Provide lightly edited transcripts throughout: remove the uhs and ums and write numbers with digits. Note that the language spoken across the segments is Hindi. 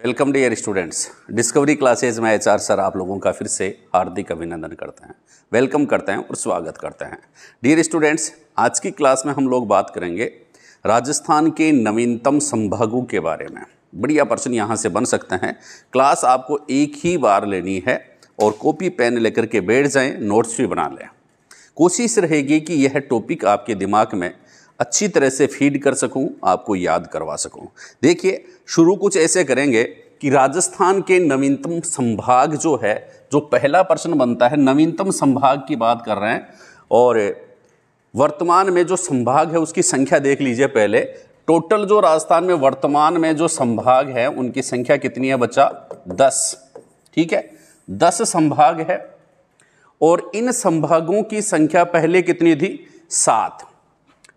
Welcome dear students. Discovery classes में एचआर सर आप लोगों का फिर से हार्दिक अभिनंदन करते हैं, वेलकम करते हैं और स्वागत करते हैं। डियर स्टूडेंट्स, आज की क्लास में हम लोग बात करेंगे राजस्थान के नवीनतम संभागों के बारे में। बढ़िया प्रश्न यहाँ से बन सकते हैं। क्लास आपको एक ही बार लेनी है और कॉपी पेन लेकर के बैठ जाएं, नोट्स भी बना लें। कोशिश रहेगी कि यह टॉपिक आपके दिमाग में अच्छी तरह से फीड कर सकूं, आपको याद करवा सकूं। देखिए, शुरू कुछ ऐसे करेंगे कि राजस्थान के नवीनतम संभाग जो है, जो पहला प्रश्न बनता है, नवीनतम संभाग की बात कर रहे हैं। और वर्तमान में जो संभाग है उसकी संख्या देख लीजिए। पहले टोटल जो राजस्थान में वर्तमान में जो संभाग है उनकी संख्या कितनी है बच्चा? 10। ठीक है, 10 संभाग है। और इन संभागों की संख्या पहले कितनी थी? 7।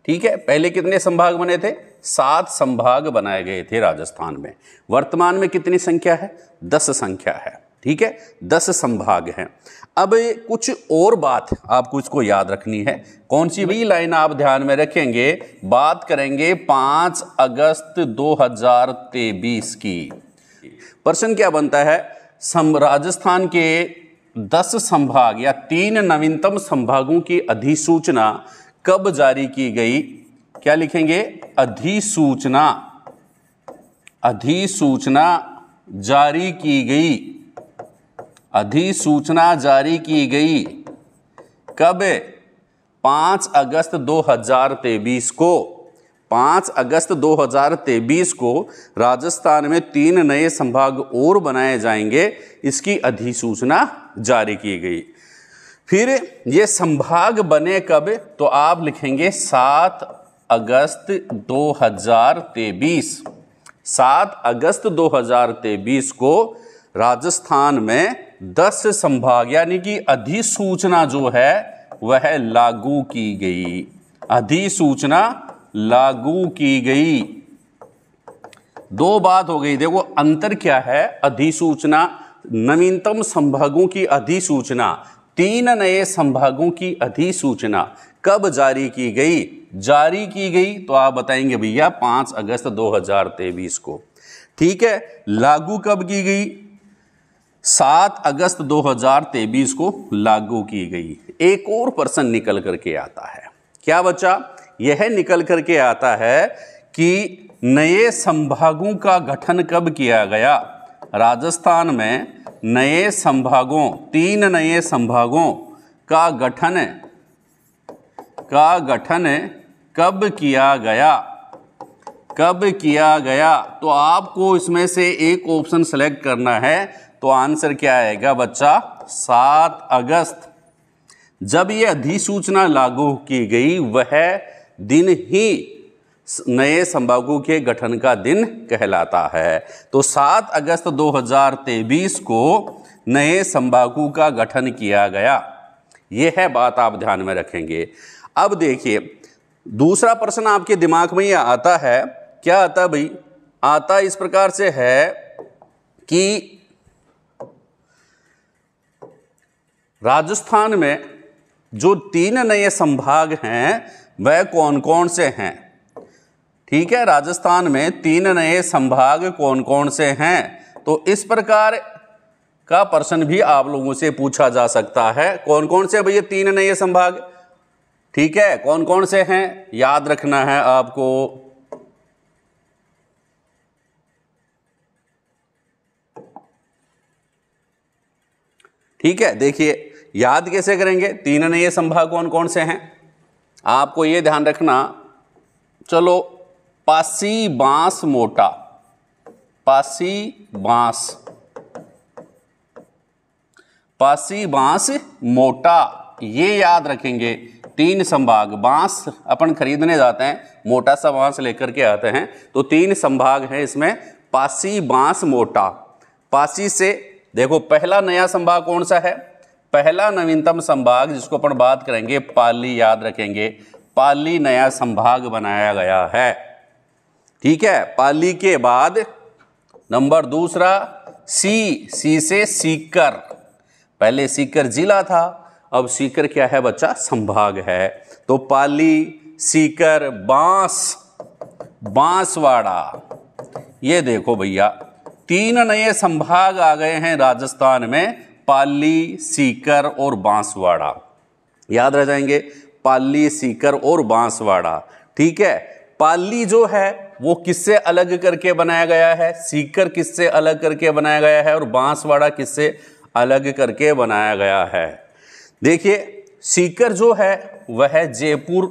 ठीक है, पहले कितने संभाग बने थे? 7 संभाग बनाए गए थे राजस्थान में। वर्तमान में कितनी संख्या है? 10 संख्या है। ठीक है, 10 संभाग हैं। अब कुछ और बात आपको इसको याद रखनी है। कौन सी भी लाइन आप ध्यान में रखेंगे? बात करेंगे 5 अगस्त 2023 की। प्रश्न क्या बनता है? राजस्थान के 10 संभाग या 3 नवीनतम संभागों की अधिसूचना कब जारी की गई? क्या लिखेंगे? अधिसूचना। अधिसूचना जारी की गई। अधिसूचना जारी की गई कब? 5 अगस्त 2023 को। 5 अगस्त 2023 को राजस्थान में 3 नए संभाग और बनाए जाएंगे, इसकी अधिसूचना जारी की गई। फिर ये संभाग बने कब? तो आप लिखेंगे 7 अगस्त 2023। 7 अगस्त 2023 को राजस्थान में 10 संभाग यानी कि अधिसूचना जो है वह लागू की गई। अधिसूचना लागू की गई। 2 बात हो गई। देखो अंतर क्या है? अधिसूचना, नवीनतम संभागों की अधिसूचना, 3 नए संभागों की अधिसूचना कब जारी की गई? जारी की गई तो आप बताएंगे भैया 5 अगस्त 2023 को। ठीक है, लागू कब की गई? 7 अगस्त 2023 को लागू की गई। एक और प्रश्न निकल करके आता है। क्या बच्चा? यह निकल करके आता है कि नए संभागों का गठन कब किया गया? राजस्थान में नए संभागों, 3 नए संभागों का गठन कब किया गया? कब किया गया? तो आपको इसमें से एक ऑप्शन सेलेक्ट करना है। तो आंसर क्या आएगा बच्चा? 7 अगस्त। जब ये अधिसूचना लागू की गई वह दिन ही नए संभागों के गठन का दिन कहलाता है। तो 7 अगस्त 2023 को नए संभागों का गठन किया गया। यह है बात, आप ध्यान में रखेंगे। अब देखिए, दूसरा प्रश्न आपके दिमाग में यह आता है। क्या आता भाई? आता इस प्रकार से है कि राजस्थान में जो 3 नए संभाग हैं वह कौन कौन से हैं? ठीक है, राजस्थान में 3 नए संभाग कौन कौन से हैं? तो इस प्रकार का प्रश्न भी आप लोगों से पूछा जा सकता है। कौन कौन से भैया 3 नए संभाग? ठीक है, कौन कौन से हैं याद रखना है आपको। ठीक है, देखिए याद कैसे करेंगे? 3 नए संभाग कौन कौन से हैं आपको ये ध्यान रखना। चलो, पासी बांस मोटा। पासी बांस मोटा, ये याद रखेंगे। 3 संभाग, बांस अपन खरीदने जाते हैं, मोटा सा बांस लेकर के आते हैं। तो 3 संभाग हैं इसमें, पासी बांस मोटा। पासी से देखो, पहला नया संभाग कौन सा है? पहला नवीनतम संभाग जिसको अपन बात करेंगे पाली, याद रखेंगे। पाली नया संभाग बनाया गया है। ठीक है, पाली के बाद नंबर दूसरा सी से सीकर। पहले सीकर जिला था, अब सीकर क्या है बच्चा? संभाग है। तो पाली, सीकर, बांसवाड़ा, ये देखो भैया 3 नए संभाग आ गए हैं राजस्थान में, पाली, सीकर और बांसवाड़ा। याद रह जाएंगे, पाली, सीकर और बांसवाड़ा। ठीक है, पाली जो है वो किससे अलग करके बनाया गया है, सीकर किससे अलग करके बनाया गया है और बांसवाड़ा किससे अलग करके बनाया गया है। देखिए, सीकर जो है वह जयपुर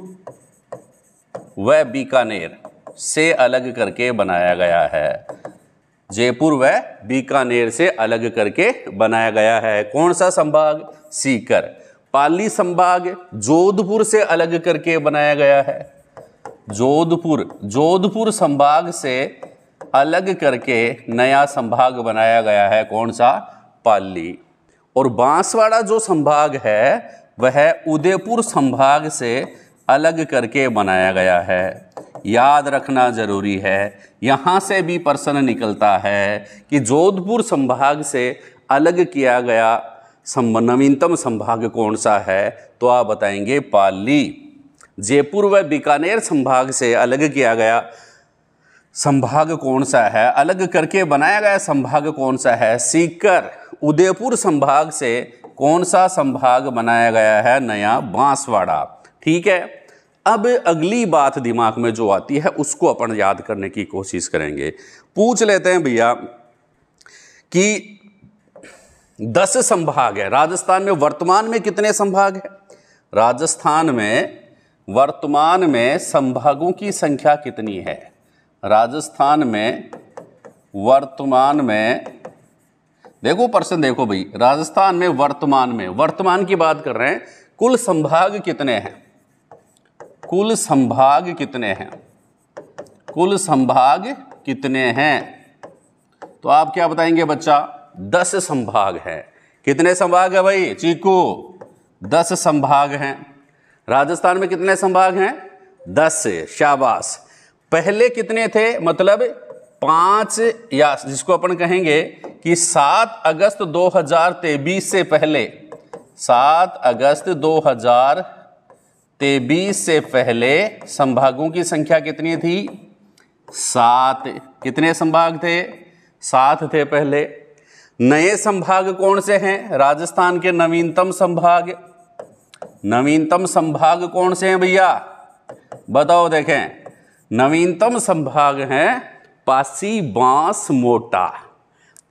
व बीकानेर से अलग करके बनाया गया है। जयपुर व बीकानेर से अलग करके बनाया गया है। कौन सा संभाग, सीकर। पाली संभाग जोधपुर से अलग करके बनाया गया है। जोधपुर संभाग से अलग करके नया संभाग बनाया गया है। कौन सा, पाली। और बांसवाड़ा जो संभाग है वह उदयपुर संभाग से अलग करके बनाया गया है। याद रखना जरूरी है, यहाँ से भी प्रश्न निकलता है कि जोधपुर संभाग से अलग किया गया नवीनतम संभाग कौन सा है, तो आप बताएंगे पाली। जयपुर व बीकानेर संभाग से अलग किया गया संभाग कौन सा है, अलग करके बनाया गया संभाग कौन सा है, सीकर। उदयपुर संभाग से कौन सा संभाग बनाया गया है, नया, बांसवाड़ा। ठीक है, अब अगली बात दिमाग में जो आती है उसको अपन याद करने की कोशिश करेंगे। पूछ लेते हैं भैया कि 10 संभाग है राजस्थान में, वर्तमान में कितने संभाग है? राजस्थान में वर्तमान में संभागों की संख्या कितनी है? राजस्थान में वर्तमान में, देखो प्रश्न देखो भाई, राजस्थान में वर्तमान की बात कर रहे हैं, कुल संभाग कितने हैं? कुल संभाग कितने हैं? कुल संभाग कितने हैं? तो आप क्या बताएंगे बच्चा? 10 संभाग हैं। कितने संभाग है भाई चीकू? 10 संभाग हैं। राजस्थान में कितने संभाग हैं? 10। शाबाश। पहले कितने थे? मतलब 5, या जिसको अपन कहेंगे कि 7 अगस्त 2023 से पहले, 7 अगस्त 2023 से पहले संभागों की संख्या कितनी थी? 7। कितने संभाग थे? 7 थे पहले। नए संभाग कौन से हैं? राजस्थान के नवीनतम संभाग। नवीनतम संभाग कौन से हैं भैया? बताओ। देखें, नवीनतम संभाग हैं पासी, बांस, मोटा।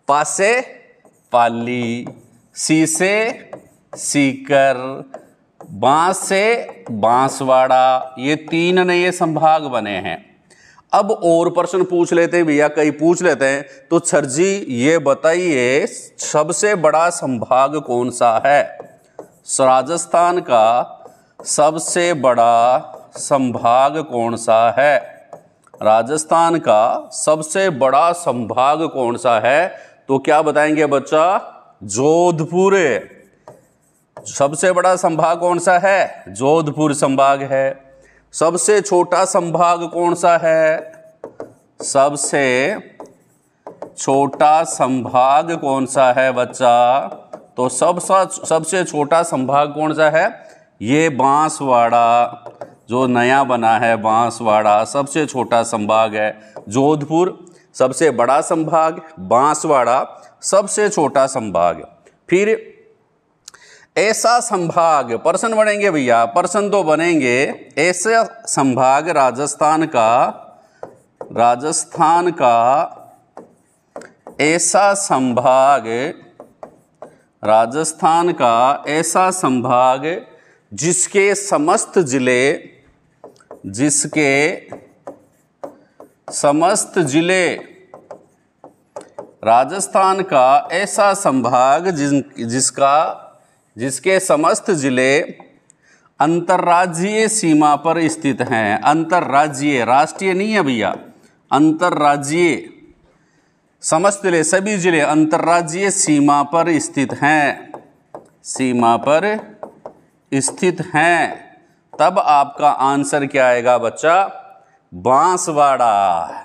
पासे पाली, सी से सीकर, बांस से बांसवाड़ा। ये 3 नए संभाग बने हैं। अब और प्रश्न पूछ लेते हैं भैया, कई पूछ लेते हैं। तो सर जी ये बताइए सबसे बड़ा संभाग कौन सा है? राजस्थान का सबसे बड़ा संभाग कौन सा है? राजस्थान का सबसे बड़ा संभाग कौन सा है? तो क्या बताएंगे बच्चा? जोधपुर। सबसे बड़ा संभाग कौन सा है? जोधपुर संभाग है। सबसे छोटा संभाग कौन सा है? सबसे छोटा संभाग कौन सा है बच्चा? तो सबसे छोटा संभाग कौन सा है? ये बांसवाड़ा जो नया बना है, बांसवाड़ा सबसे छोटा संभाग है। जोधपुर सबसे बड़ा संभाग, बांसवाड़ा सबसे छोटा संभाग। फिर ऐसा संभाग, प्रश्न बनेंगे भैया, प्रश्न तो बनेंगे। ऐसा संभाग राजस्थान का ऐसा संभाग, राजस्थान का ऐसा संभाग जिसके समस्त राजस्थान का ऐसा संभाग जिसके समस्त जिले अंतर्राज्यीय सीमा पर स्थित हैं। अंतर्राज्यीय, राष्ट्रीय नहीं है भैया, अंतर्राज्यीय। समस्त जिले, सभी जिले अंतर्राज्यीय सीमा पर स्थित हैं, सीमा पर स्थित हैं। तब आपका आंसर क्या आएगा बच्चा? बांसवाड़ा।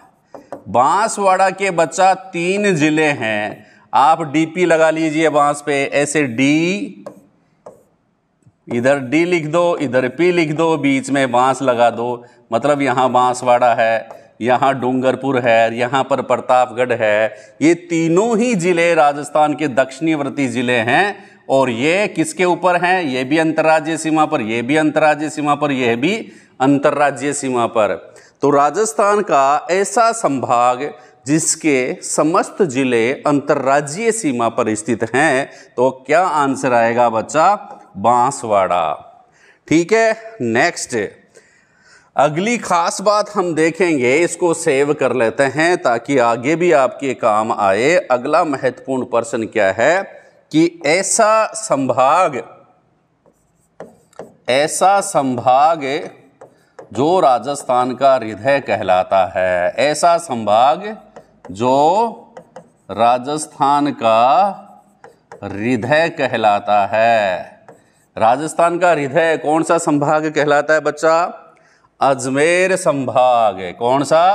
बांसवाड़ा के बच्चा 3 जिले हैं। आप डीपी लगा लीजिए बांस पे, ऐसे डी, इधर डी लिख दो, इधर पी लिख दो, बीच में बांस लगा दो, मतलब यहाँ बांसवाड़ा है। यहाँ डूंगरपुर है, यहाँ पर प्रतापगढ़ है। ये तीनों ही जिले राजस्थान के दक्षिणीवर्ती जिले हैं और ये किसके ऊपर हैं? ये भी अंतर्राज्यीय सीमा पर, ये भी अंतर्राज्यीय सीमा पर, यह भी अंतर्राज्यीय सीमा पर। तो राजस्थान का ऐसा संभाग जिसके समस्त जिले अंतर्राज्यीय सीमा पर स्थित हैं, तो क्या आंसर आएगा बच्चा? बांसवाड़ा। ठीक है, नेक्स्ट अगली खास बात हम देखेंगे, इसको सेव कर लेते हैं ताकि आगे भी आपके काम आए। अगला महत्वपूर्ण प्रश्न क्या है कि ऐसा संभाग जो राजस्थान का हृदय कहलाता है, ऐसा संभाग जो राजस्थान का हृदय कहलाता है। राजस्थान का हृदय कौन सा संभाग कहलाता है बच्चा? अजमेर संभाग। कौन सा?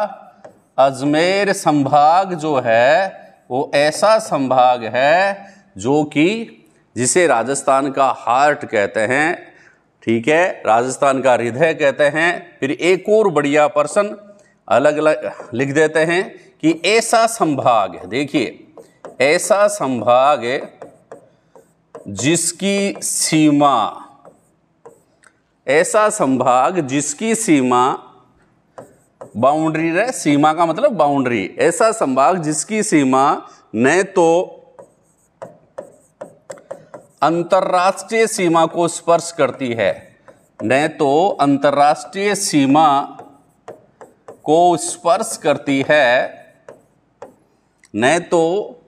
अजमेर संभाग जो है वो ऐसा संभाग है जो कि जिसे राजस्थान का हार्ट कहते हैं। ठीक है, राजस्थान का हृदय कहते हैं। फिर एक और बढ़िया प्रश्न अलग अलग लिख देते हैं कि ऐसा संभाग, देखिए ऐसा संभाग जिसकी सीमा, ऐसा संभाग जिसकी सीमा बाउंड्री है, सीमा का मतलब बाउंड्री, ऐसा संभाग जिसकी सीमा न तो अंतर्राष्ट्रीय सीमा को स्पर्श करती है, न तो अंतर्राष्ट्रीय सीमा को स्पर्श करती है, न तो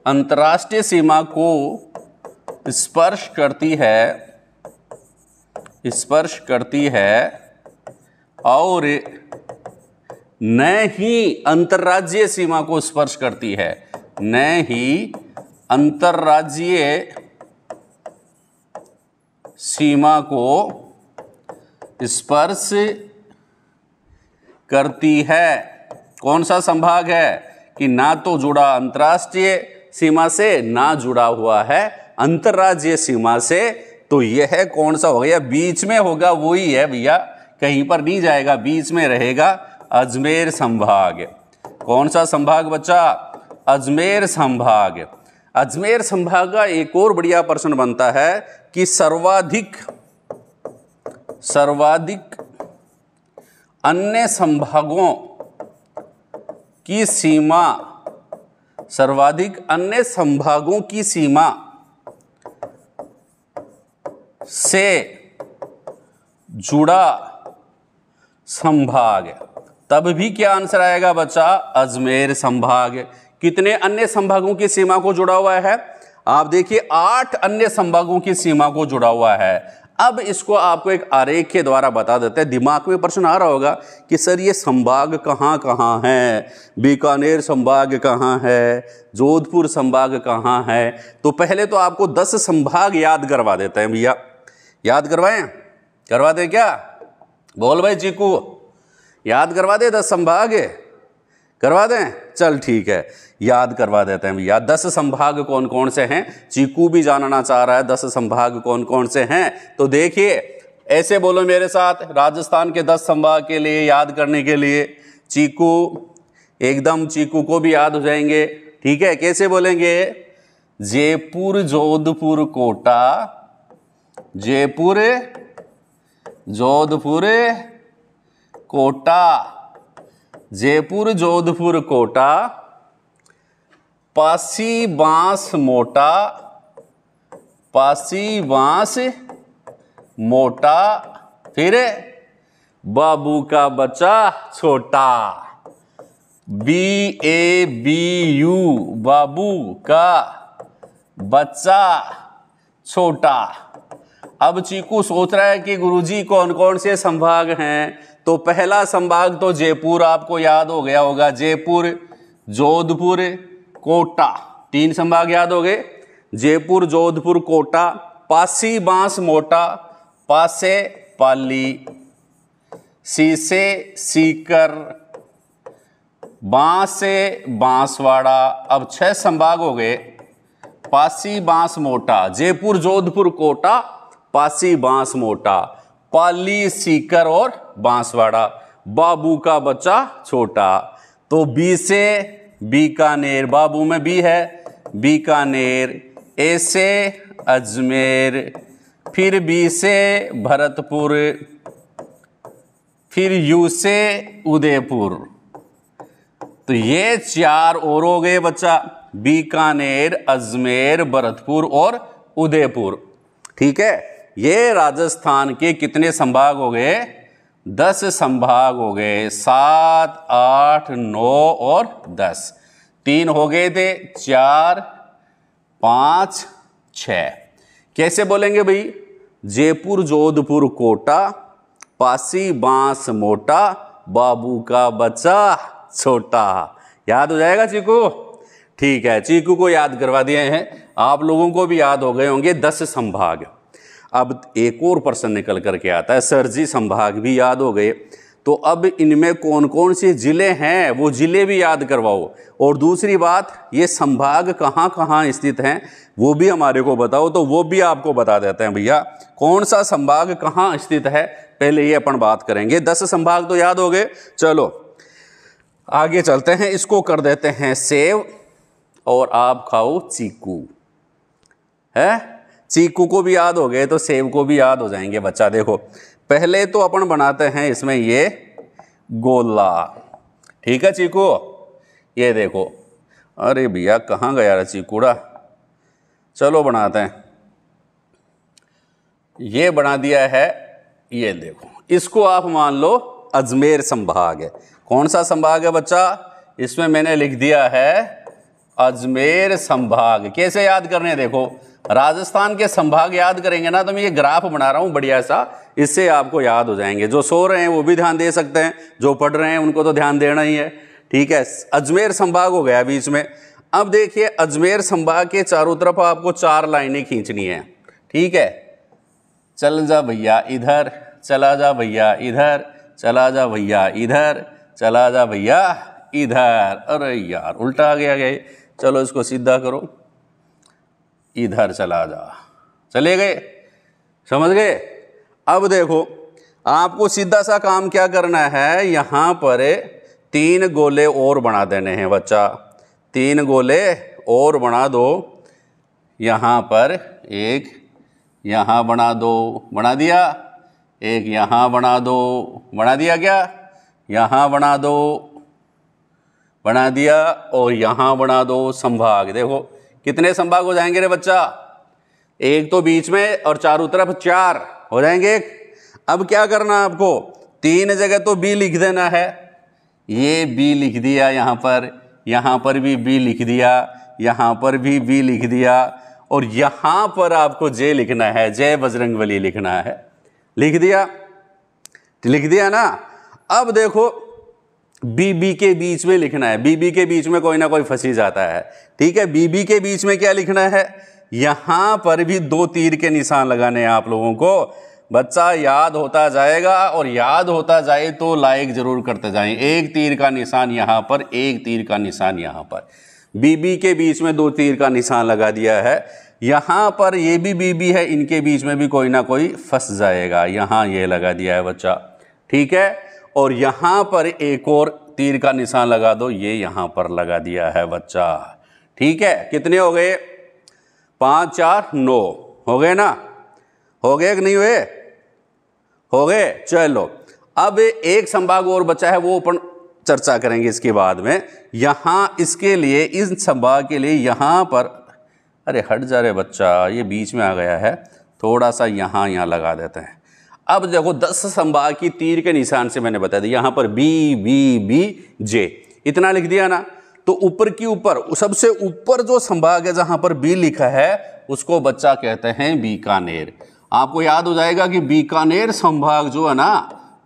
अंतर्राष्ट्रीय सीमा को स्पर्श करती है और न ही अंतर्राज्यीय सीमा को स्पर्श करती है, न ही अंतर्राज्यीय सीमा को स्पर्श करती है। कौन सा संभाग है कि ना तो जुड़ा अंतर्राष्ट्रीय सीमा से, ना जुड़ा हुआ है अंतर्राज्यीय सीमा से। तो यह कौन सा हो गया? बीच में होगा, वही है भैया, कहीं पर नहीं जाएगा, बीच में रहेगा, अजमेर संभाग। कौन सा संभाग बच्चा? अजमेर संभाग। अजमेर संभाग का एक और बढ़िया प्रश्न बनता है कि सर्वाधिक अन्य संभागों की सीमा, सर्वाधिक अन्य संभागों की सीमा से जुड़ा संभाग। तब भी क्या आंसर आएगा बच्चा? अजमेर संभाग। कितने अन्य संभागों की सीमा को जुड़ा हुआ है? आप देखिए 8 अन्य संभागों की सीमा को जुड़ा हुआ है। अब इसको आपको एक आरेख के द्वारा बता देते हैं। दिमाग में प्रश्न आ रहा होगा कि सर ये संभाग कहाँ कहाँ है, बीकानेर संभाग कहाँ है, जोधपुर संभाग कहाँ है। तो पहले तो आपको 10 संभाग याद करवा देते हैं भैया। याद करवाएं? करवा दें क्या? बोल भाई चीकू, याद करवा दे 10 संभाग? करवा दें? चल ठीक है, याद करवा देते हैं भैया। 10 संभाग कौन कौन से हैं? चीकू भी जानना चाह रहा है 10 संभाग कौन कौन से हैं। तो देखिए ऐसे बोलो मेरे साथ, राजस्थान के 10 संभाग के लिए याद करने के लिए चीकू, एकदम चीकू को भी याद हो जाएंगे। ठीक है, कैसे बोलेंगे? जयपुर, जोधपुर, कोटा, जयपुर, जोधपुर, कोटा, जयपुर, जोधपुर, कोटा, पासी, बांस, मोटा, पासी, बांस, मोटा, फिर बाबू का बच्चा छोटा, BABU, बाबू का बच्चा छोटा। अब चीकू सोच रहा है कि गुरुजी कौन कौन से संभाग हैं। तो पहला संभाग तो जयपुर आपको याद हो गया होगा, जयपुर, जोधपुर, कोटा, 3 संभाग याद हो गए। जयपुर, जोधपुर, कोटा, पासी, बांस, मोटा, पासे, पाली, सीसे, सीकर, बांसे, बांसवाड़ा। अब 6 संभाग हो गए, पासी, बांस, मोटा, जयपुर, जोधपुर, कोटा, पासी, बांस, मोटा, पाली, सीकर और बांसवाड़ा, बाबू का बच्चा छोटा। तो बी से बीकानेर, बाबू में बी है बीकानेर, ए से अजमेर, फिर बी से भरतपुर, फिर यू से उदयपुर। तो ये 4 और हो गए बच्चा, बीकानेर, अजमेर, भरतपुर और उदयपुर। ठीक है, ये राजस्थान के कितने संभाग हो गए? 10 संभाग हो गए, 7, 8, 9 और 10। 3 हो गए थे, 4, 5, 6। कैसे बोलेंगे भाई? जयपुर, जोधपुर, कोटा, पासी बांस मोटा, बाबू का बच्चा छोटा। याद हो जाएगा चीकू? ठीक है, चीकू को याद करवा दिए हैं, आप लोगों को भी याद हो गए होंगे 10 संभाग। अब एक और प्रश्न निकल करके आता है, सर जी संभाग भी याद हो गए, तो अब इनमें कौन कौन से जिले हैं वो जिले भी याद करवाओ, और दूसरी बात ये संभाग कहाँ कहाँ स्थित हैं वो भी हमारे को बताओ। तो वो भी आपको बता देते हैं भैया कौन सा संभाग कहाँ स्थित है, पहले ये अपन बात करेंगे। 10 संभाग तो याद हो गए, चलो आगे चलते हैं, इसको कर देते हैं सेव और आप खाओ चीकू। है, चीकू को भी याद हो गए तो सेव को भी याद हो जाएंगे बच्चा। देखो पहले तो अपन बनाते हैं इसमें ये गोला। ठीक है चीकू, ये देखो, अरे भैया कहाँ गया रे चीकूड़ा, चलो बनाते हैं। ये बना दिया है, ये देखो, इसको आप मान लो अजमेर संभाग है। कौन सा संभाग है बच्चा? इसमें मैंने लिख दिया है अजमेर संभाग। कैसे याद करने? देखो राजस्थान के संभाग याद करेंगे ना, तो मैं ये ग्राफ बना रहा हूं बढ़िया सा, इससे आपको याद हो जाएंगे। जो सो रहे हैं वो भी ध्यान दे सकते हैं, जो पढ़ रहे हैं उनको तो ध्यान देना ही है। ठीक है, अजमेर संभाग हो गया बीच में। अब देखिए अजमेर संभाग के चारों तरफ आपको 4 लाइनें खींचनी है। ठीक है, चल जा भैया इधर, चला जा भैया इधर, चला जा भैया इधर, चला जा भैया इधर। अरे यार उल्टा आ गया गए, चलो इसको सीधा करो, इधर चला जा, चले गए, समझ गए? अब देखो आपको सीधा सा काम क्या करना है, यहां पर 3 गोले और बना देने हैं बच्चा। 3 गोले और बना दो, यहां पर एक यहां बना दो, बना दिया, एक यहां बना दो, बना दिया क्या? यहां बना दो, बना दिया, और यहां बना दो। संभाग देखो कितने संभाग हो जाएंगे रे बच्चा? एक तो बीच में और चारों तरफ 4 हो जाएंगे। अब क्या करना है आपको? 3 जगह तो बी लिख देना है, ये बी लिख दिया यहाँ पर भी बी लिख दिया, यहाँ पर भी बी लिख दिया, और यहाँ पर आपको जे लिखना है, जय बजरंगबली लिखना है। लिख दिया? लिख दिया ना। अब देखो बीबी के बीच में लिखना है, बीबी के बीच में कोई ना कोई फंसी जाता है। ठीक है, बीबी के बीच में क्या लिखना है? यहां पर भी 2 तीर के निशान लगाने हैं आप लोगों को। बच्चा याद होता जाएगा, और याद होता जाए तो लाइक जरूर करते जाएं। 1 तीर का निशान यहां पर, 1 तीर का निशान यहां पर। बीबी के बीच में 2 तीर का निशान लगा दिया है। यहां पर ये भी बीबी है, इनके बीच में भी कोई ना कोई फंस जाएगा, यहां ये लगा दिया है बच्चा। ठीक है, और यहां पर एक और तीर का निशान लगा दो, ये यहां पर लगा दिया है बच्चा। ठीक है, कितने हो गए? 5, 4, 9 हो गए ना? हो गए कि नहीं हुए? हो गए। चलो अब एक संभाग और बचा है, वो अपन चर्चा करेंगे इसके बाद में। यहां इसके लिए, इस संभाग के लिए यहां पर, अरे हट जा रहे बच्चा, ये बीच में आ गया है, थोड़ा सा यहाँ लगा देते हैं। अब देखो 10 संभाग की तीर के निशान से मैंने बता दिया, यहां पर बी बी बी जे, इतना लिख दिया ना। तो ऊपर की ऊपर, सबसे ऊपर जो संभाग है जहां पर बी लिखा है, उसको बच्चा कहते हैं बीकानेर। आपको याद हो जाएगा कि बीकानेर संभाग जो है ना,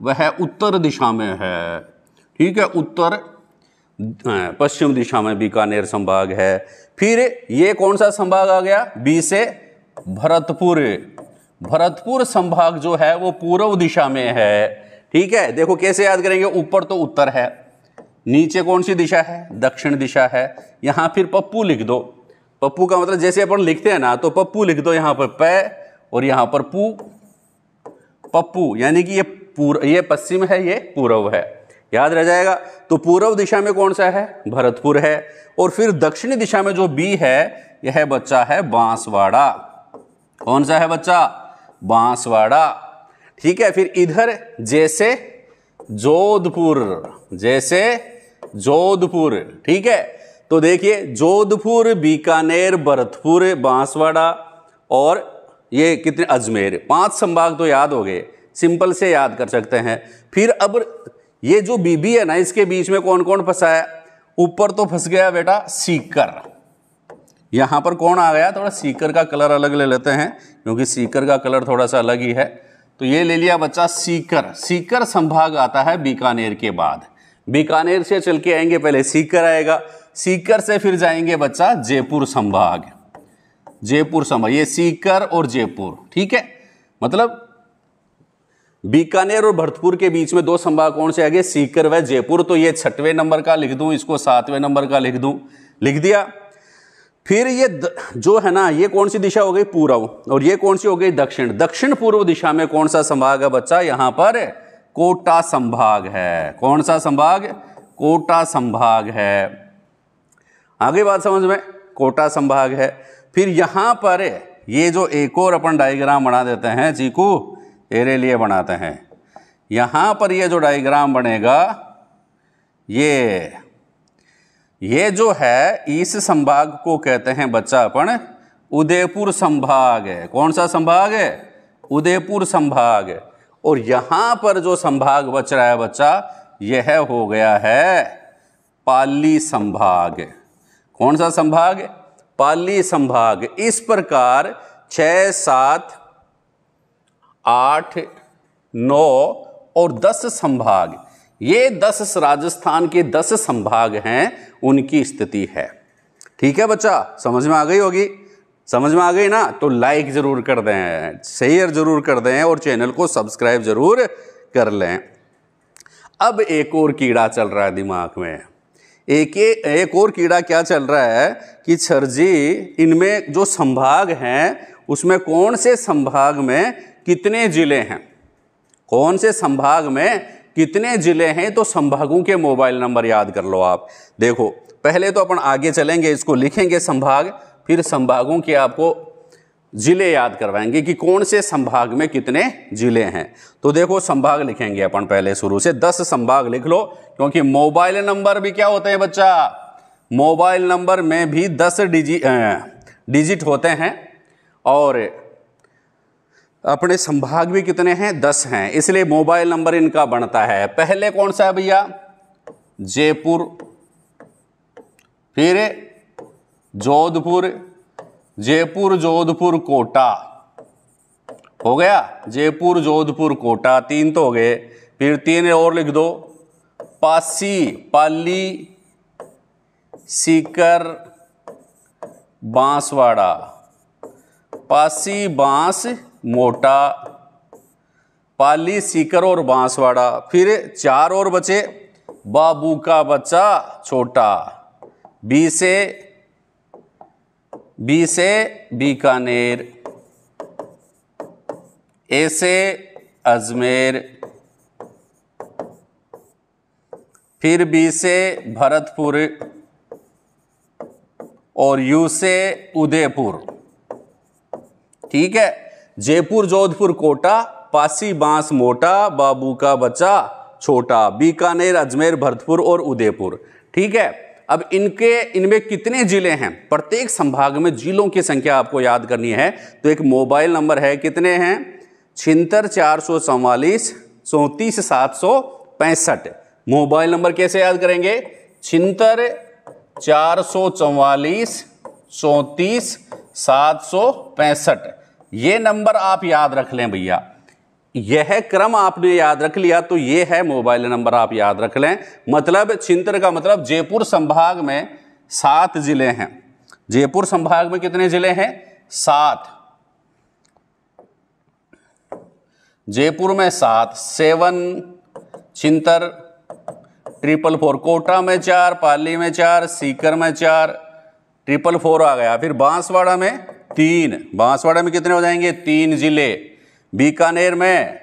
वह उत्तर दिशा में है। ठीक है, उत्तर पश्चिम दिशा में बीकानेर संभाग है। फिर ये कौन सा संभाग आ गया? बी से भरतपुर। भरतपुर संभाग जो है वो पूर्व दिशा में है। ठीक है, देखो कैसे याद करेंगे? ऊपर तो उत्तर है, नीचे कौन सी दिशा है? दक्षिण दिशा है। यहां फिर पप्पू लिख दो। पप्पू का मतलब जैसे अपन लिखते हैं ना, तो पप्पू लिख दो यहां पर प, और यहां पर पू, पप्पू, यानी कि ये पश्चिम है, ये पूर्व है। याद रह जाएगा। तो पूर्व दिशा में कौन सा है? भरतपुर है। और फिर दक्षिणी दिशा में जो बी है यह बच्चा है बांसवाड़ा। कौन सा है बच्चा? बांसवाड़ा। ठीक है, फिर इधर जैसे जोधपुर, जैसे जोधपुर। ठीक है, तो देखिए जोधपुर, बीकानेर, भरतपुर, बांसवाड़ा और ये कितने? अजमेर। 5 संभाग तो याद हो गए, सिंपल से याद कर सकते हैं। फिर अब ये जो बीबी है ना, इसके बीच में कौन कौन फंसा है? ऊपर तो फंस गया बेटा सीकर। यहां पर कौन आ गया? थोड़ा सीकर का कलर अलग ले लेते हैं क्योंकि सीकर का कलर थोड़ा सा अलग ही है। तो ये ले लिया बच्चा सीकर। सीकर संभाग आता है बीकानेर के बाद। बीकानेर से चल के आएंगे, पहले सीकर आएगा, सीकर से फिर जाएंगे बच्चा जयपुर संभाग। जयपुर संभाग, ये सीकर और जयपुर। ठीक है, मतलब बीकानेर और भरतपुर के बीच में 2 संभाग कौन से आ गए? सीकर व जयपुर। तो ये 6वें नंबर का लिख दूं, इसको 7वें नंबर का लिख दूं, लिख दिया। फिर ये जो है ना, ये कौन सी दिशा हो गई? पूर्व। और ये कौन सी हो गई? दक्षिण। दक्षिण पूर्व दिशा में कौन सा संभाग है बच्चा? यहां पर कोटा संभाग है। कौन सा संभाग? कोटा संभाग है। आगे बात समझ में, कोटा संभाग है। फिर यहां पर ये जो एक और अपन डायग्राम बना देते हैं, चीकू तेरे लिए बनाते हैं। यहां पर ये जो डायग्राम बनेगा, ये जो है इस संभाग को कहते हैं बच्चा अपन उदयपुर संभाग है। कौन सा संभाग है? उदयपुर संभाग। और यहां पर जो संभाग बच रहा है बच्चा, यह हो गया है पाली संभाग। कौन सा संभाग? पाली संभाग। इस प्रकार 6, 7, 8, 9 और 10 संभाग, ये 10 राजस्थान के 10 संभाग हैं, उनकी स्थिति है। ठीक है बच्चा, समझ में आ गई होगी? समझ में आ गई ना? तो लाइक जरूर कर दें, शेयर जरूर कर दें और चैनल को सब्सक्राइब जरूर कर लें। अब एक और कीड़ा चल रहा है दिमाग में। एक और कीड़ा क्या चल रहा है कि सर जी, इनमें जो संभाग हैं उसमें कौन से संभाग में कितने जिले हैं? कौन से संभाग में कितने जिले हैं? तो संभागों के मोबाइल नंबर याद कर लो आप। देखो, पहले तो अपन आगे चलेंगे, इसको लिखेंगे संभाग, फिर संभागों के आपको जिले याद करवाएंगे कि कौन से संभाग में कितने जिले हैं। तो देखो, संभाग लिखेंगे अपन पहले शुरू से। 10 संभाग लिख लो, क्योंकि मोबाइल नंबर भी क्या होते हैं बच्चा? मोबाइल नंबर में भी 10 डिजिट होते हैं और अपने संभाग भी कितने हैं? 10 हैं, इसलिए मोबाइल नंबर इनका बनता है। पहले कौन सा है भैया? जयपुर, फिर जोधपुर, जयपुर, जोधपुर, कोटा। हो गया? जयपुर, जोधपुर, कोटा, 3 तो हो गए। फिर 3 और लिख दो, पासी, पाली, सीकर, बांसवाड़ा। पासी, बांस, मोटा, पाली, सीकर और बांसवाड़ा। फिर 4 और बचे, बाबू का बच्चा छोटा। बी से बीकानेर, ए से अजमेर, फिर बी से भरतपुर और यू से उदयपुर। ठीक है, जयपुर, जोधपुर, कोटा, पासी, बांस, मोटा, बाबू का बच्चा छोटा, बीकानेर, अजमेर, भरतपुर और उदयपुर। ठीक है, अब इनमें कितने जिले हैं? प्रत्येक संभाग में जिलों की संख्या आपको याद करनी है। तो एक मोबाइल नंबर है, कितने हैं? 76 444 34 765। मोबाइल नंबर कैसे याद करेंगे? 76 444 34 765। ये नंबर आप याद रख लें भैया। यह क्रम आपने याद रख लिया तो ये है मोबाइल नंबर, आप याद रख लें। मतलब 76 का मतलब जयपुर संभाग में 7 जिले हैं। जयपुर संभाग में कितने जिले हैं? 7। जयपुर में 7, 7, 76, 444, कोटा में 4, पाली में 4, सीकर में 4, 444 आ गया। फिर बांसवाड़ा में 3, बांसवाड़ा में कितने हो जाएंगे? 3 जिले। बीकानेर में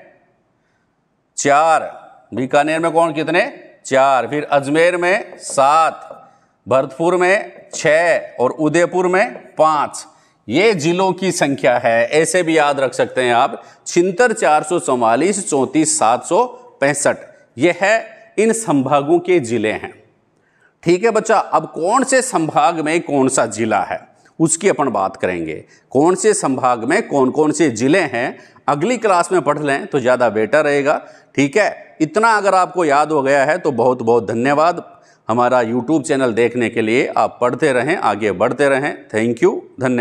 4, बीकानेर में कौन कितने? 4, फिर अजमेर में 7, भरतपुर में 6 और उदयपुर में 5। ये जिलों की संख्या है। ऐसे भी याद रख सकते हैं आप 76, 444, 34, 765। ये है इन संभागों के जिले हैं। ठीक है बच्चा, अब कौन से संभाग में कौन सा जिला है उसकी अपन बात करेंगे। कौन से संभाग में कौन कौन से जिले हैं अगली क्लास में पढ़ लें तो ज़्यादा बेटर रहेगा। ठीक है, इतना अगर आपको याद हो गया है तो बहुत बहुत धन्यवाद। हमारा YouTube चैनल देखने के लिए आप पढ़ते रहें, आगे बढ़ते रहें। थैंक यू, धन्यवाद।